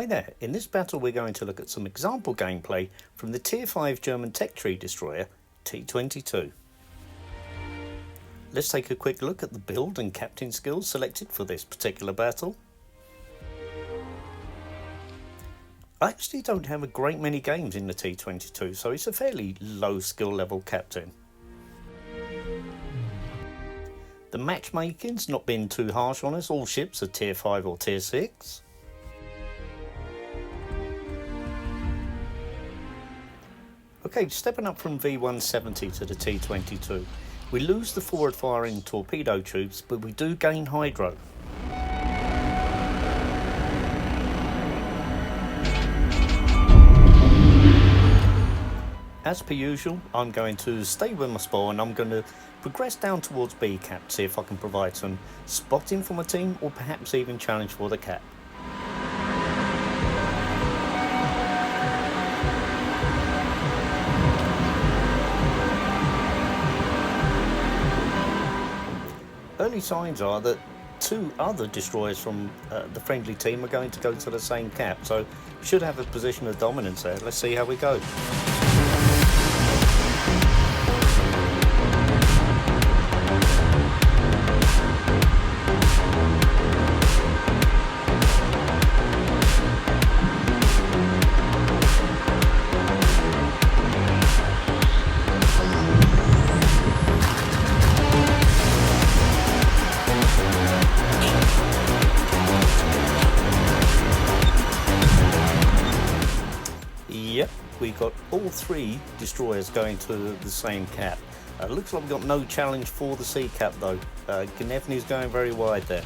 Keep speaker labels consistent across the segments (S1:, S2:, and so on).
S1: Hi there, in this battle we're going to look at some example gameplay from the Tier 5 German tech tree destroyer T-22. Let's take a quick look at the build and captain skills selected for this particular battle. I actually don't have a great many games in the T-22, so it's a fairly low skill level captain. The matchmaking's not been too harsh on us, all ships are Tier 5 or Tier 6. Okay, stepping up from V170 to the T-22, we lose the forward firing torpedo tubes, but we do gain hydro. As per usual, I'm going to stay with my spore and I'm going to progress down towards B cap to see if I can provide some spotting for my team or perhaps even challenge for the cap. Early signs are that two other destroyers from the friendly team are going to go to the same cap, so we should have a position of dominance there. Let's see how we go. Yep, we got all three destroyers going to the same cap. Looks like we've got no challenge for the C cap though. Gnevny's going very wide there.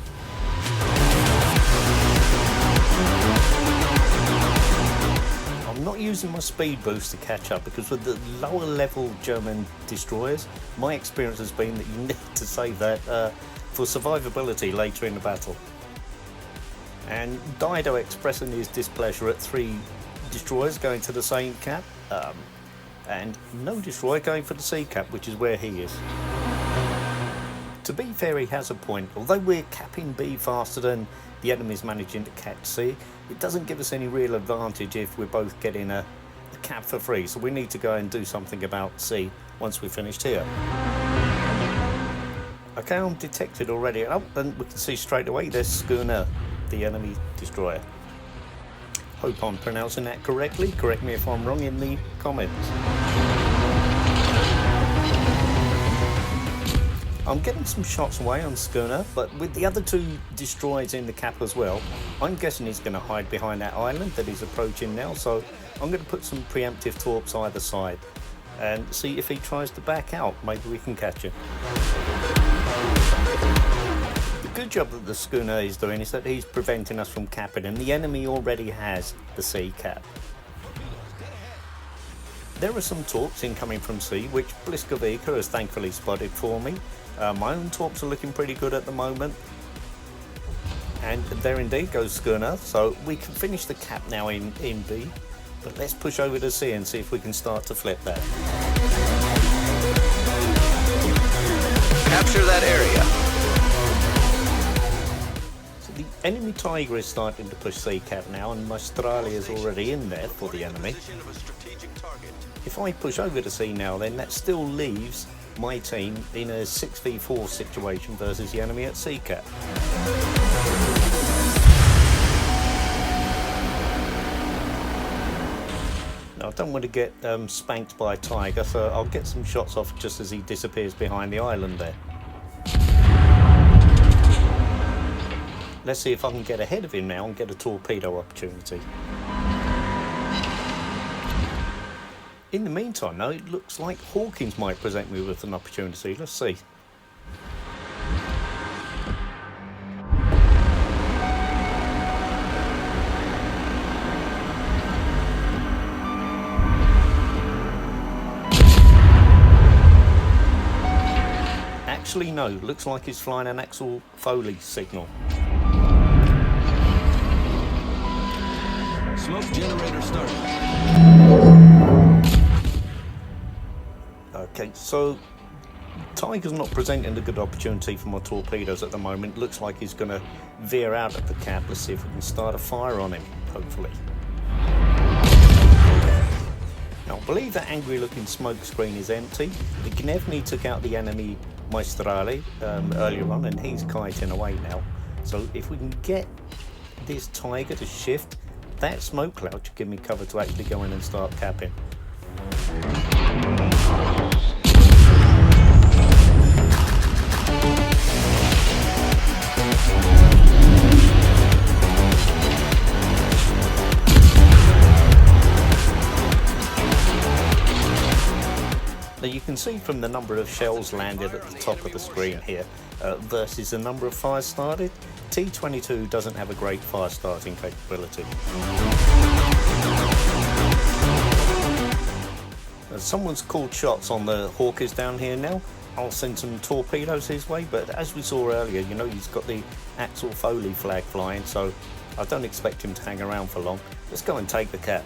S1: I'm not using my speed boost to catch up because with the lower level German destroyers, my experience has been that you need to save that for survivability later in the battle. And Dido expressing his displeasure at three destroyers going to the same cap, and no destroyer going for the C cap, which is where he is. To be fair, he has a point. Although we're capping B faster than the enemy's managing to catch C, it doesn't give us any real advantage if we're both getting a cap for free, so we need to go and do something about C once we've finished here. Okay, I'm detected already. Oh, and we can see straight away there's Schooner, the enemy destroyer. Hope I'm pronouncing that correctly. Correct me if I'm wrong in the comments. I'm getting some shots away on Schooner, but with the other two destroyers in the cap as well, I'm guessing he's going to hide behind that island that he's approaching now, so I'm going to put some preemptive torps either side and see if he tries to back out. Maybe we can catch him. The good job that the Schooner is doing is that he's preventing us from capping, and the enemy already has the C cap. There are some torps incoming from C, which Bliskovica has thankfully spotted for me. My own torps are looking pretty good at the moment. And there indeed goes Schooner, so we can finish the cap now in B, but let's push over to C and see if we can start to flip that.
S2: Capture that area.
S1: The enemy Tiger is starting to push C cap now, and Maestrale is already in there for the enemy. If I push over to C now, then that still leaves my team in a 6v4 situation versus the enemy at C cap. Now I don't want to get spanked by Tiger, so I'll get some shots off just as he disappears behind the island there. Let's see if I can get ahead of him now and get a torpedo opportunity. In the meantime though, it looks like Hawkins might present me with an opportunity. Let's see. Actually no, looks like he's flying an Axel Foley signal.
S2: Smoke generator started.
S1: Okay, so Tiger's not presenting a good opportunity for my torpedoes at the moment. Looks like he's going to veer out at the cap. Let's see if we can start a fire on him. hopefully. Now, I believe that angry looking smoke screen is empty. The Gnevny took out the enemy Maestrale earlier on, and he's kiting away now. So if we can get this Tiger to shift, that smoke cloud should give me cover to actually go in and start capping. Now you can see from the number of shells landed at the top of the screen here versus the number of fires started, T-22 doesn't have a great fire starting capability. Someone's called shots on the Hawkers down here now. I'll send some torpedoes his way, but as we saw earlier, you know, he's got the Axel Foley flag flying, so I don't expect him to hang around for long. Let's go and take the cap.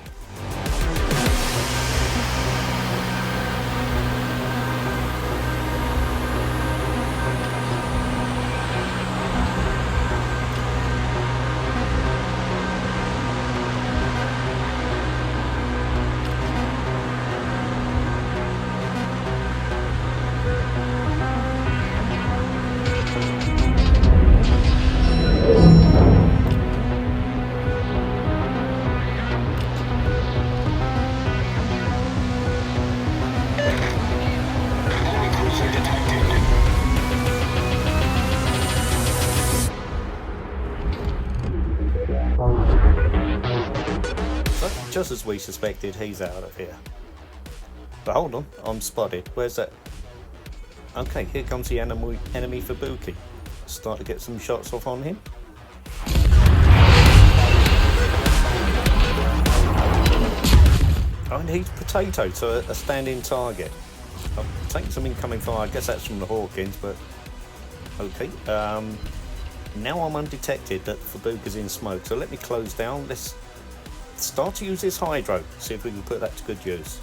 S1: Just as we suspected, he's out of here. But hold on, I'm spotted. Where's that? Okay, here comes the enemy Fubuki. Start to get some shots off on him. Oh, and he's potato, so a standing target. I'll take some incoming fire. I guess that's from the Hawkins, but okay. Now I'm undetected that Fubuki's in smoke, so let me close down. Let's start to use this hydro, see if we can put that to good use.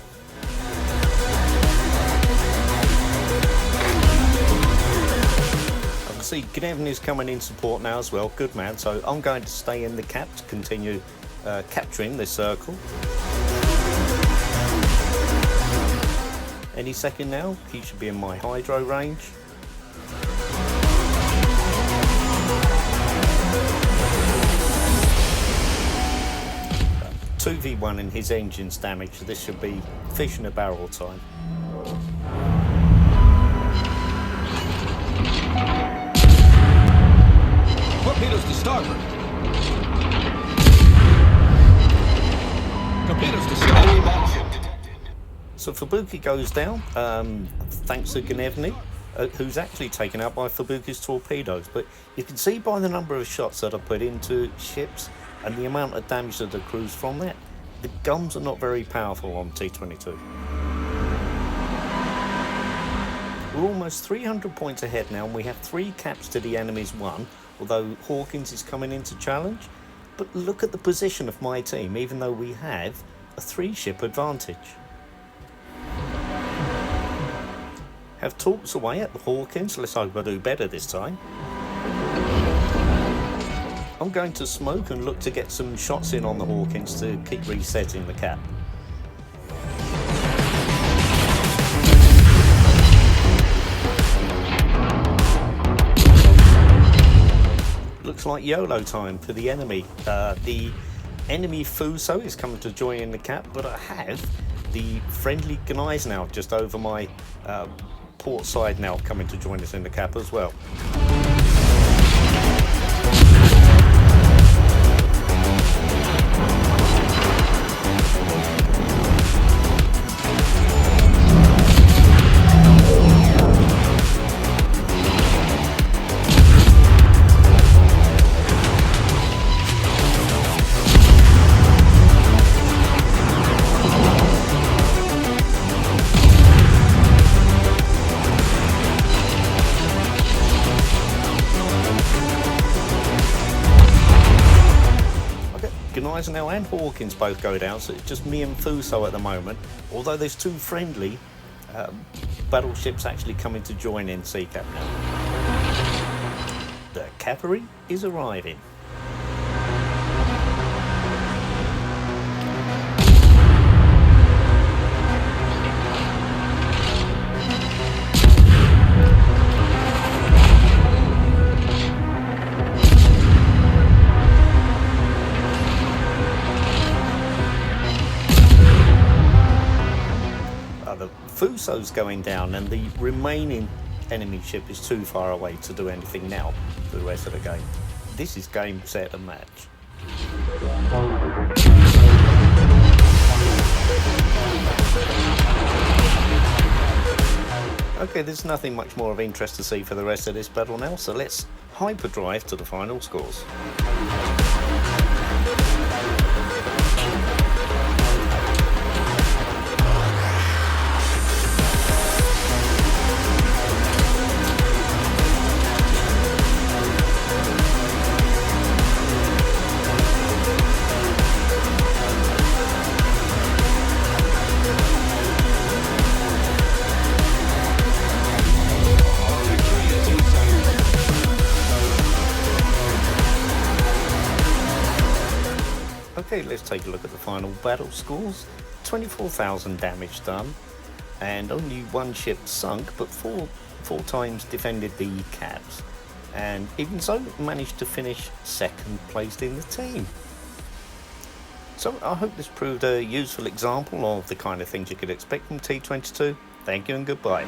S1: I can see Gnevny's coming in support now as well, good man, so I'm going to stay in the cap to continue capturing this circle. Any second now, he should be in my hydro range. Uh, 2v1 in his engine's damage, so this should be fish in a barrel time.
S2: Torpedoes to starboard. Torpedoes to starboard.
S1: So Fubuki goes down, thanks to Gnevny, who's actually taken out by Fubuki's torpedoes. But you can see by the number of shots that I put into ships and the amount of damage that accrues from that, the guns are not very powerful on T-22. We're almost 300 points ahead now, and we have 3 caps to the enemy's 1, although Hawkins is coming in to challenge. But look at the position of my team, even though we have a 3-ship advantage. Have talks away at the Hawkins, let's hope I do better this time. I'm going to smoke and look to get some shots in on the Hawkins to keep resetting the cap. Looks like YOLO time for the enemy. The enemy Fuso is coming to join in the cap, but I have the friendly Gneiss now just over my port side now coming to join us in the cap as well. Now and Hawkins both go down, so it's just me and Fuso at the moment, although there's 2 friendly battleships actually coming to join in CCAP now. The cavalry is arriving. ASUS going down, and the remaining enemy ship is too far away to do anything now for the rest of the game. This is game, set and match. Okay, there's nothing much more of interest to see for the rest of this battle now, so let's hyperdrive to the final scores. Okay, let's take a look at the final battle scores. 24,000 damage done, and only one ship sunk, but four times defended the caps, and even so managed to finish second placed in the team. So I hope this proved a useful example of the kind of things you could expect from T-22. Thank you and goodbye.